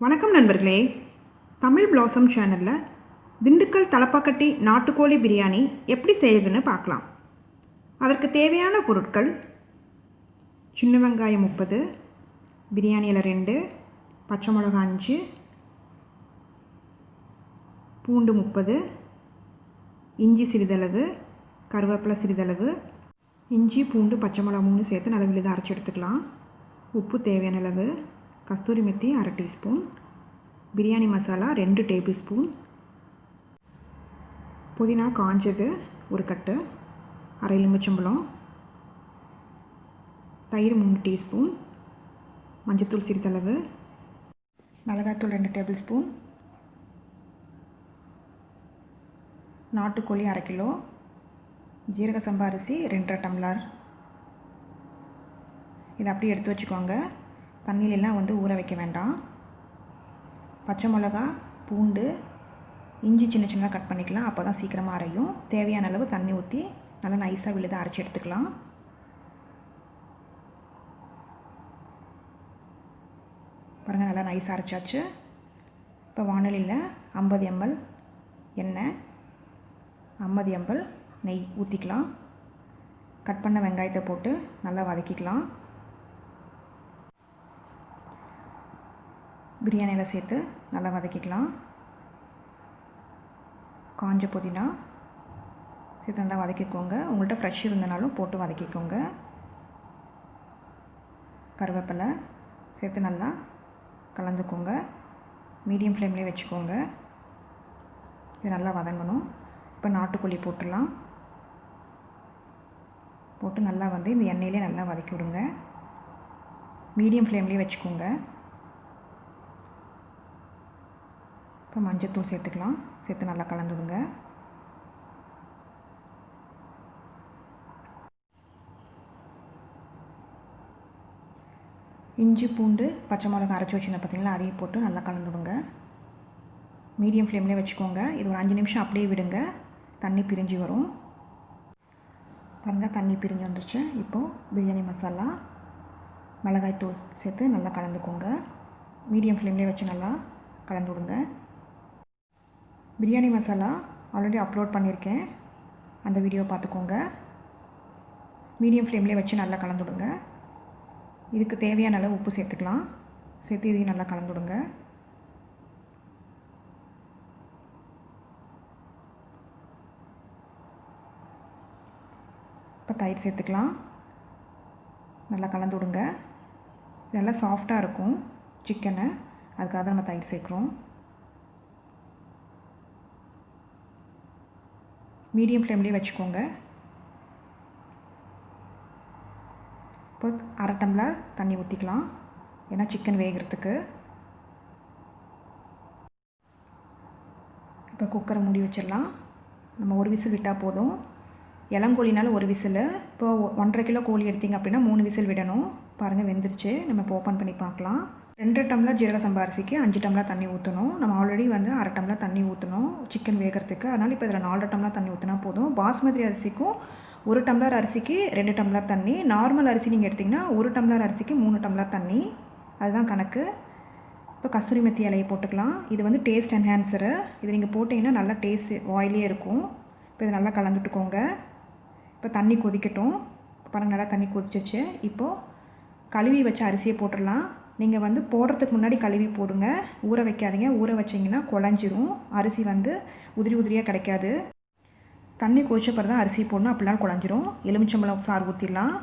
வணக்கம் நண்பர்களே, தமிழ் பிளாசம் சேனலில் திண்டுக்கல் தலப்பாக்கட்டி நாட்டு கோழி பிரியாணி எப்படி செய்யுதுன்னு பார்க்கலாம். அதற்கு தேவையான பொருட்கள்: சின்ன வெங்காயம் 30, பிரியாணி இலை 2, பச்சை மிளகாய் 5, பூண்டு 30, இஞ்சி சிறிதளவு, கருவேப்பிலை சிறிதளவு, இஞ்சி பூண்டு பச்சை மிளகாய் 3 சேர்த்து நல்லா விழுத அரைச்சி எடுத்துக்கலாம். உப்பு தேவையான அளவு, kasuri methi 1/2 teaspoon, biryani masala 2 tablespoon, புதினா காஞ்சது 1 கட்டு, அரை எலுமிச்சம்பழம், தயிர் 3 டீஸ்பூன், மஞ்சத்தூள் சிறிதளவு, மிளகாய்த்தூள் 2 டேபிள் ஸ்பூன், நாட்டுக்கோழி 1/2 கிலோ, ஜீரக சம்பா அரிசி 2.5 டம்ளர். இதை அப்படியே எடுத்து வச்சுக்கோங்க. தண்ணியிலெல்லாம் ஊற வைக்க வேண்டாம். பச்சை மிளகா, பூண்டு, இஞ்சி சின்ன சின்னதாக கட் பண்ணிக்கலாம். அப்போ தான் சீக்கிரமாக அரையும். தேவையான அளவு தண்ணி ஊற்றி நல்லா நைஸாக விழுத அரைச்சி எடுத்துக்கலாம். பாருங்கள், நல்லா நைஸாக அரைச்சாச்சு. இப்போ வானலியில் 50 ml எண்ணெய், 50 ml நெய் ஊற்றிக்கலாம். கட் பண்ண வெங்காயத்தை போட்டு நல்லா வதக்கிக்கலாம். பிரியாணியில் சேர்த்து நல்லா வதக்கிக்கலாம். காஞ்ச புதினா சேர்த்து நல்லா வதக்கிக்கோங்க. உங்கள்கிட்ட ஃப்ரெஷ் இருந்தனாலும் போட்டு வதக்கிக்கோங்க. கருவேப்பிலை சேர்த்து நல்லா கலந்துக்கோங்க. மீடியம் ஃப்ளேம்லேயே வச்சுக்கோங்க. இது நல்லா வதங்கணும். இப்போ நாட்டுக்கோழி போட்டுடலாம். போட்டு நல்லா இந்த எண்ணெயிலே நல்லா வதக்கி விடுங்க. மீடியம் ஃப்ளேம்லேயே வச்சுக்கோங்க. இப்போ மஞ்சத்தூள் சேர்த்துக்கலாம். சேர்த்து நல்லா கலந்து விடுங்க. இஞ்சி பூண்டு பச்சை மிளகாய் அரைச்சி வச்சுருந்தேன் பார்த்தீங்களா, அதையும் போட்டு நல்லா கலந்து விடுங்க. மீடியம் ஃப்ளேம்லேயே வச்சுக்கோங்க. இது ஒரு 5 நிமிஷம் அப்படியே விடுங்க. தண்ணி பிரிஞ்சு வரும். பாருங்கள், தண்ணி பிரிஞ்சு வந்துருச்சு. இப்போது பிரியாணி மசாலா, மிளகாய்த்தூள் சேர்த்து நல்லா கலந்துக்கோங்க. மீடியம் ஃப்ளேம்லேயே வச்சு நல்லா கலந்து விடுங்க. பிரியாணி மசாலா ஆல்ரெடி அப்லோட் பண்ணியிருக்கேன், அந்த வீடியோ பார்த்துக்கோங்க. மீடியம் ஃப்ளேம்லேயே வச்சு நல்லா கலந்து விடுங்க. இதுக்கு தேவையான அளவு உப்பு சேர்த்துக்கலாம். சேர்த்து இதையும் நல்லா கலந்து விடுங்க. இப்போ தயிர் சேர்த்துக்கலாம். நல்லா கலந்து விடுங்க. நல்லா சாஃப்டாக இருக்கும் சிக்கனு, அதுக்காக தான் நம்ம தயிர் சேர்க்குறோம். மீடியம் ஃப்ளேம்லேயே வச்சுக்கோங்க. இப்போ 1/2 டம்ளர் தண்ணி ஊற்றிக்கலாம், ஏன்னா சிக்கன் வேகிறதுக்கு. இப்போ குக்கரை மூடி வச்சிடலாம். நம்ம ஒரு விசில் விட்டால் போதும். இளங்கோழினால ஒரு விசில். இப்போ 1.5 கிலோ கோழி எடுத்திங்க அப்படின்னா 3 விசில் விடணும். பாருங்கள், வெந்துருச்சு. நம்ம இப்போ ஓப்பன் பண்ணி பார்க்கலாம். 2 டம்ளர் ஜீரக சம்பா அரிசிக்கு 5 டம்ளர் தண்ணி ஊற்றணும். நம்ம ஆல்ரெடி 1/2 டம்ளர் தண்ணி ஊற்றணும் சிக்கன் வேகிறதுக்கு. அதனால் இப்போ இதில் 4 டம்ளர் தண்ணி ஊற்றினா போதும். பாஸ்மதி அரிசிக்கும் 1 டம்ளர் அரிசிக்கு 2 டம்ளர் தண்ணி. நார்மல் அரிசி நீங்கள் எடுத்திங்கன்னா 1 டம்ளர் அரிசிக்கு 3 டம்ளர் தண்ணி. அதுதான் கணக்கு. இப்போ கஸ்தூரி மெத்தி இலையை போட்டுக்கலாம். இது டேஸ்ட் என்ஹான்சரு. இது நீங்கள் போட்டிங்கன்னா நல்லா டேஸ்ட் ஆயிலே இருக்கும். இப்போ இதை நல்லா கலந்துட்டுக்கோங்க. இப்போ தண்ணி கொதிக்கட்டும். பாருங்கள், நல்லா தண்ணி கொதிச்சிச்சு. இப்போது கழுவி வச்ச அரிசியை போட்டுடலாம். நீங்கள் போடுறதுக்கு முன்னாடி கழுவி போடுங்க, ஊற வைக்காதீங்க. ஊற வச்சிங்கன்னா குழஞ்சிரும். அரிசி உதிரி உதிரியாக கிடைக்காது. தண்ணி கொதிச்ச பிறகு தான் அரிசி போடணும், அப்படிலாம் குழஞ்சிரும். எலுமிச்சம்பழம் சாறு ஊற்றிடலாம்.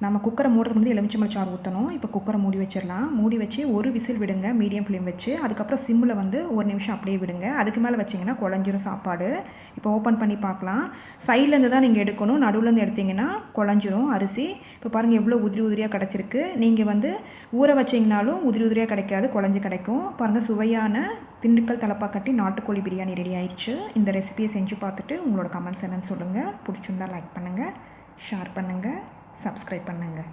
நம்ம குக்கரை மூடுறதுக்கு முன்னாடி எலுமிச்சம்பழம் சாறு ஊற்றணும். இப்போ குக்கரை மூடி வச்சிடலாம். மூடி வச்சு ஒரு விசில் விடுங்க, மீடியம் ஃப்ளேம் வச்சு. அதுக்கப்புறம் சிம்மில் 1 நிமிஷம் அப்படியே விடுங்க. அதுக்கு மேலே வச்சிங்கன்னா குழஞ்சிரும் சாப்பாடு. இப்போ ஓப்பன் பண்ணி பார்க்கலாம். சைட்லேருந்து தான் நீங்கள் எடுக்கணும், நடுவுலேருந்து எடுத்திங்கன்னா குழஞ்சிரும் அரிசி. இப்போ பாருங்கள், எவ்வளோ உதிரி உதிரியாக கிடச்சிருக்கு. நீங்கள் ஊற வச்சிங்கனாலும் உதிரி உதிரியாக கிடைக்காது, குழஞ்சி கிடைக்கும். பாருங்கள், சுவையான திண்டுக்கல் தலப்பாக்கட்டி நாட்டுக்கோழி பிரியாணி ரெடி ஆயிடுச்சு. இந்த ரெசிபியை செஞ்சு பார்த்துட்டு உங்களோட கமெண்ட்ஸ் என்னன்னு சொல்லுங்கள். பிடிச்சிருந்தால் லைக் பண்ணுங்கள், ஷேர் பண்ணுங்கள், சப்ஸ்கிரைப் பண்ணுங்கள்.